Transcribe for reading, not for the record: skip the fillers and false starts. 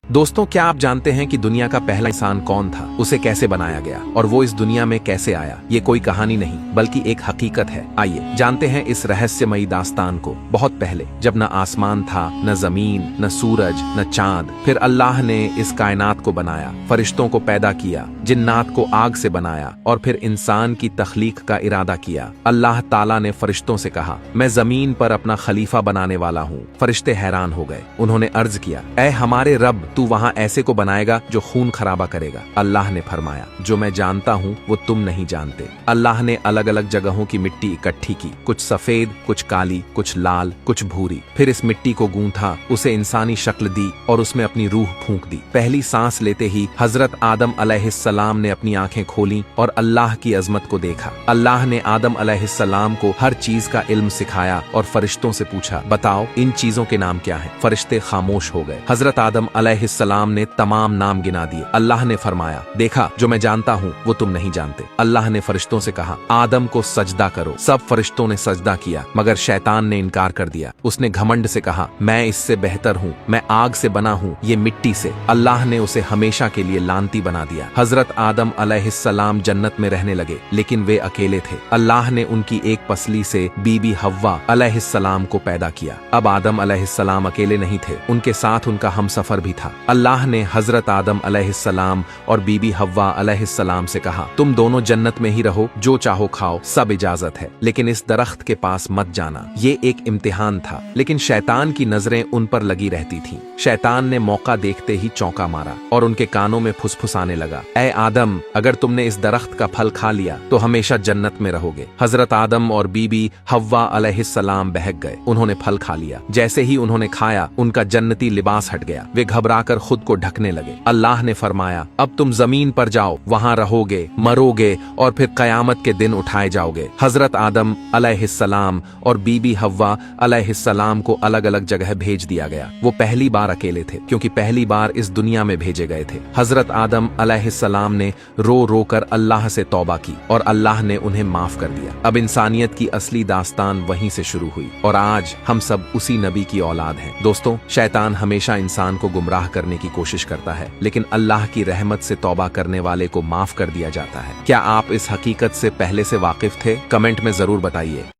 दोस्तों, क्या आप जानते हैं कि दुनिया का पहला इंसान कौन था, उसे कैसे बनाया गया और वो इस दुनिया में कैसे आया? ये कोई कहानी नहीं बल्कि एक हकीकत है। आइए जानते हैं इस रहस्यमयी दास्तान को। बहुत पहले, जब न आसमान था, न जमीन, न सूरज, न चांद, फिर अल्लाह ने इस कायनात को बनाया, फरिश्तों को पैदा किया, जिन्नात को आग से बनाया और फिर इंसान की तख्लीक का इरादा किया। अल्लाह ताला ने फरिश्तों से कहा, मैं जमीन पर अपना खलीफा बनाने वाला हूँ। फरिश्ते हैरान हो गए। उन्होंने अर्ज किया, ऐ हमारे रब, तू वहां ऐसे को बनाएगा जो खून खराबा करेगा? अल्लाह ने फरमाया, जो मैं जानता हूँ वो तुम नहीं जानते। अल्लाह ने अलग अलग जगहों की मिट्टी इकट्ठी की, कुछ सफेद, कुछ काली, कुछ लाल, कुछ भूरी। फिर इस मिट्टी को गूंथा, उसे इंसानी शक्ल दी और उसमें अपनी रूह फूंक दी। पहली सांस लेते ही हजरत आदम अलैहिस्सलाम ने अपनी आंखें खोली और अल्लाह की अजमत को देखा। अल्लाह ने आदम अलैहिस्सलाम को हर चीज का इल्म सिखाया और फरिश्तों से पूछा, बताओ इन चीजों के नाम क्या हैं? फरिश्ते खामोश हो गए। हजरत आदम अलैहिस्सलाम ने तमाम नाम गिना दिए। अल्लाह ने फरमाया, देखा, जो मैं जानता हूँ वो तुम नहीं जानते। अल्लाह ने फरिश्तों से कहा, आदम को सजदा करो। सब फरिश्तों ने सजदा किया, मगर शैतान ने इनकार कर दिया। उसने घमंड से कहा, मैं इससे बेहतर हूँ, मैं आग से बना हूँ, ये मिट्टी से। अल्लाह ने उसे हमेशा के लिए लानती बना दिया। हजरत आदम अलैहिस्सलाम जन्नत में रहने लगे, लेकिन वे अकेले थे। अल्लाह ने उनकी एक पसली से बीबी हव्वा अलैहिस्सलाम को पैदा किया। अब आदम अलैहिस्सलाम अकेले नहीं थे, उनके साथ उनका हमसफर भी था। अल्लाह ने हजरत आदम अलैहिस्सलाम और बीबी हव्वा अलैहिस्सलाम से कहा, तुम दोनों जन्नत में ही रहो, जो चाहो खाओ, सब इजाजत है, लेकिन इस दरख्त के पास मत जाना। ये एक इम्तिहान था, लेकिन शैतान की नजरें उन पर लगी रहती थीं। शैतान ने मौका देखते ही चौंका मारा और उनके कानों में फुसफुसाने लगा, ऐ आदम, अगर तुमने इस दरख्त का फल खा लिया तो हमेशा जन्नत में रहोगे। हजरत आदम और बीबी हव्वा अलैहिस्सलाम बहक गए। उन्होंने फल खा लिया। जैसे ही उन्होंने खाया, उनका जन्नती लिबास हट गया। वे घबराकर खुद को ढकने लगे। अल्लाह ने फरमाया, अब तुम जमीन पर जाओ, वहां रहोगे, मरोगे और फिर कयामत के दिन उठाए जाओगे। हजरत आदम अलैहिस्सलाम और बीबी हव्वा अलैहिस्सलाम को अलग अलग जगह भेज दिया गया। वो पहली बार अकेले थे, क्योंकि पहली बार इस दुनिया में भेजे गए थे। हजरत आदम अलैहिस्सलाम ने रो रो कर अल्लाह से तौबा की और अल्लाह ने उन्हें माफ कर दिया। अब इंसानियत की असली दास्तान वहीं से शुरू हुई और आज हम सब उसी नबी की औलाद हैं। दोस्तों, शैतान हमेशा इंसान को गुमराह करने की कोशिश करता है, लेकिन अल्लाह की रहमत से तौबा करने वाले को माफ कर दिया जाता है। क्या आप इस हकीकत से पहले से वाकिफ थे? कमेंट में जरूर बताइए।